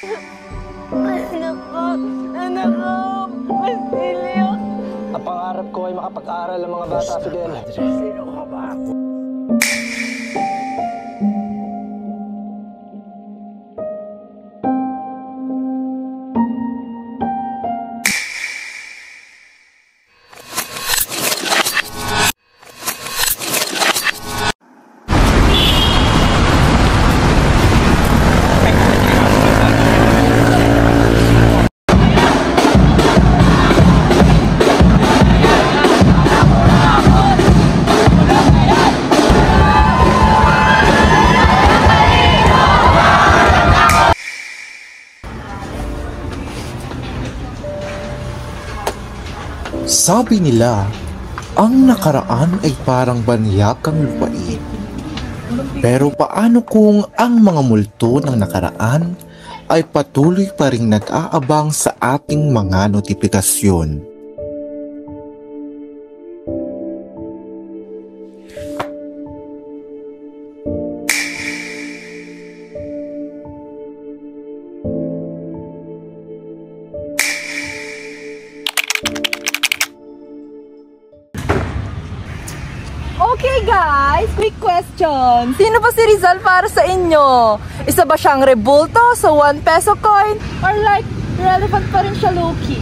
Anak ko! Anak ko! Basilio! Ang pangarap ko ay makapag-aral ang mga bata, Fidel. Sino ka ba? Sabi nila, ang nakaraan ay parang banyakang lupain. Pero paano kung ang mga multo ng nakaraan ay patuloy pa ring nag-aabang sa ating mga notifikasyon? Okay guys, quick question. Sino ba si Rizal para sa inyo? Isa ba siyang rebulto sa 1 peso coin? Or like, relevant pa rin siya low-key?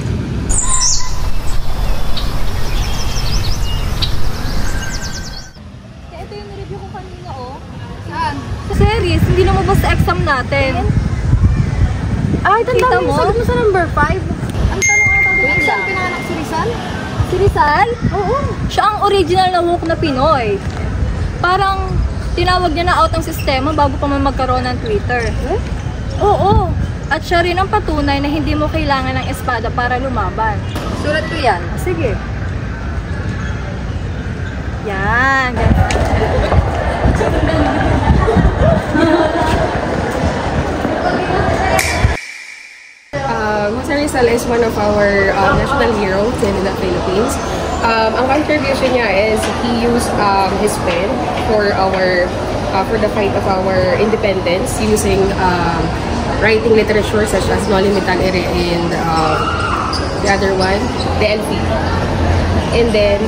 Ito yung review ko kanina oh. Saan? Sa series, hindi naman ba sa exam natin? Ay, tanda mo? Sagot mo sa number 5. Ang tanong ata doon, saan pinanganak si Rizal? Si Rizal? Oo. Siya ang original na woke na Pinoy. Parang tinawag niya na out ang sistema bago pa man magkaroon ng Twitter. Oo. At siya rin ang patunay na hindi mo kailangan ng espada para lumaban. Sulat ko yan. Sige. Yan. Jose Rizal is one of our national heroes in the Philippines. Ang contribution niya is he used his pen for the fight of our independence using writing literature such as Noli Me Tangere and the other one, the LP. And then,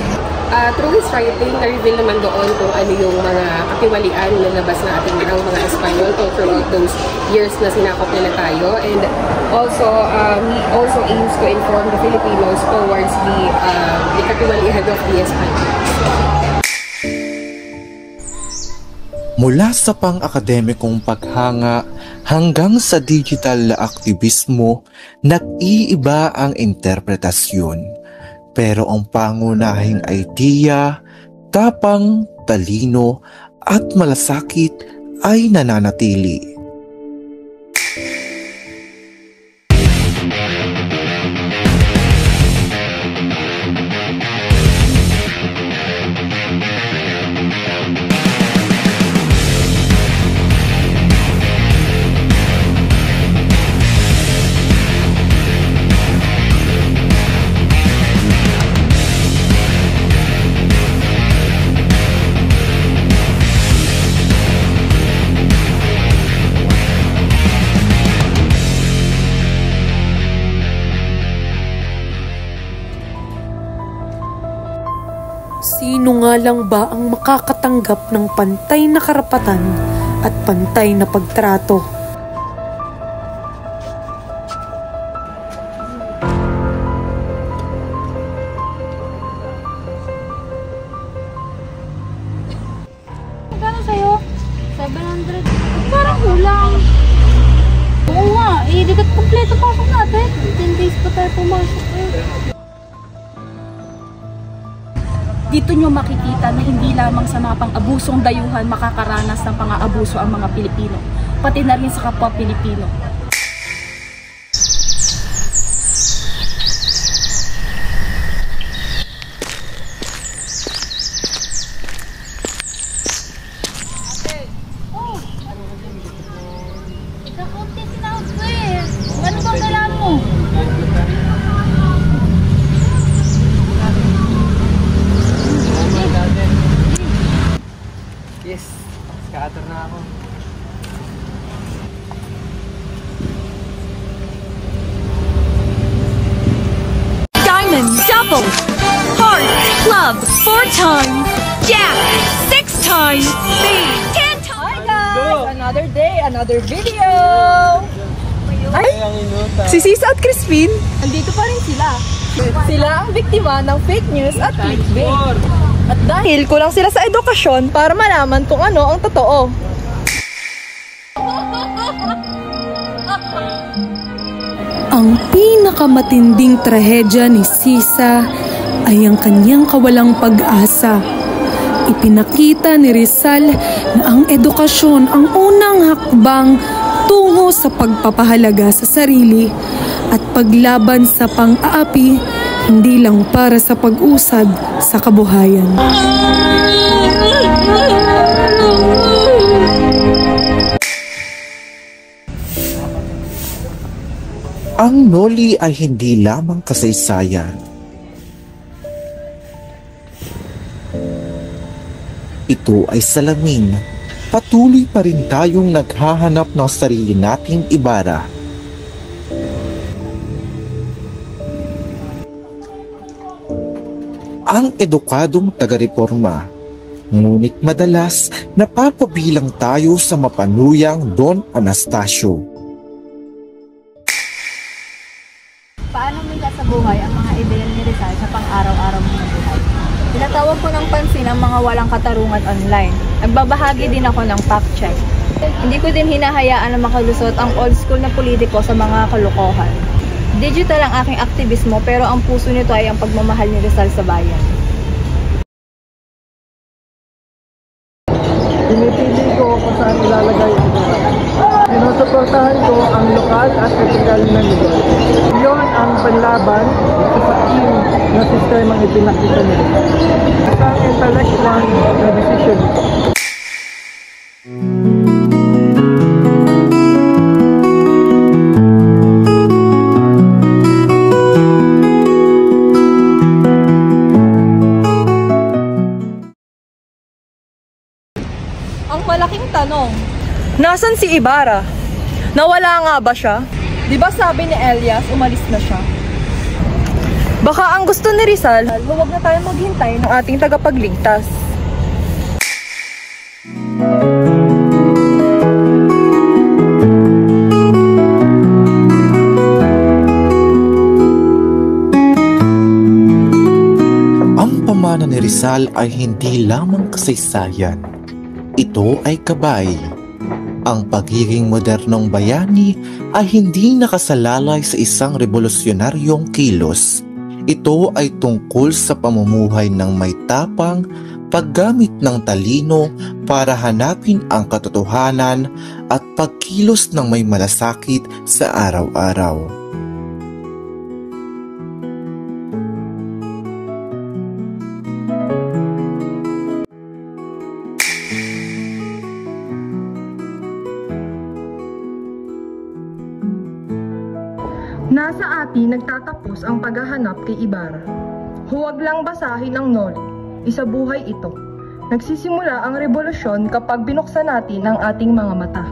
through his writing, na-reveal naman doon kung ano yung mga katiwalian na nabas na ating mga Espanyol throughout those years na sinakop nila tayo. And also, he also aims to inform the Filipinos towards the katiwalian of the Espanyol. Mula sa pang-akademikong paghanga hanggang sa digital na aktivismo, nag-iiba ang interpretasyon. Pero ang pangunahing idea, tapang, talino at malasakit ay nananatili. Sino nga lang ba ang makakatanggap ng pantay na karapatan at pantay na pagtrato? Magkano sa'yo? 700. Parang kulang. Oo nga, di ka kompleto pasok natin. 10 days pa tayo pumasok eh. Dito nyo makikita na hindi lamang sa mga pang-abusong dayuhan makakaranas ng pang-aabuso ang mga Pilipino, pati na rin sa kapwa Pilipino. Oh, ikakunti sinahod ko eh. Ano bang kailangan mo? Yes, scatter na ako. Diamond, double. Heart, club, 4 times. Jack, 6 times. Spade, 10 times. Hi guys! Another day, another video! Ay! Si Sisa at Crispin, andito pa rin sila. Sila ang biktima ng fake news at clickbait. At dahil kulang sila sa edukasyon para malaman kung ano ang totoo. Ang pinakamatinding trahedya ni Sisa ay ang kanyang kawalang pag-asa. Ipinakita ni Rizal na ang edukasyon ang unang hakbang tungo sa pagpapahalaga sa sarili at paglaban sa pang-aapi, hindi lang para sa pag-usad sa kabuhayan. Ang Noli ay hindi lamang kasaysayan. Ito ay salamin. Patuloy pa rin tayong naghahanap ng sarili nating Ibarra. Ang edukadong taga-reforma, ngunit madalas napapabilang tayo sa mapanuyang Don Anastasio. Paano mo sa buhay ang mga ideal ni Rizal sa pang-araw-araw mo na buhay? Tinatawag ko ng pansin ang mga walang katarungan online. Nagbabahagi din ako ng fact check. Hindi ko din hinahayaan na makalusot ang old school na politiko sa mga kalokohan. Digital ang aking aktivismo pero ang puso nito ay ang pagmamahal ni Rizal sa bayan. Pinipili ko kung saan ilalagay ang pera. Sinusuportahan ko ang lokal at ethical na lugar. Iyon ang panlaban sa sakim na sistemang ipinakita nila. Isang intellectual na decision ito. Ang malaking tanong, nasan si Ibarra? Nawala nga ba siya? Di ba sabi ni Elias, umalis na siya? Baka ang gusto ni Rizal, huwag na tayo maghintay ng ating tagapagligtas. Ang pamana ni Rizal ay hindi lamang kasaysayan. Ito ay gabay. Ang pagiging modernong bayani ay hindi nakasalalay sa isang revolusyonaryong kilos. Ito ay tungkol sa pamumuhay ng may tapang, paggamit ng talino para hanapin ang katotohanan at pagkilos ng may malasakit sa araw-araw. Nasa atin nagtatapos ang paghahanap kay Ibarra. Huwag lang basahin ang Noli. Isabuhay ito. Nagsisimula ang revolusyon kapag binuksan natin ang ating mga mata.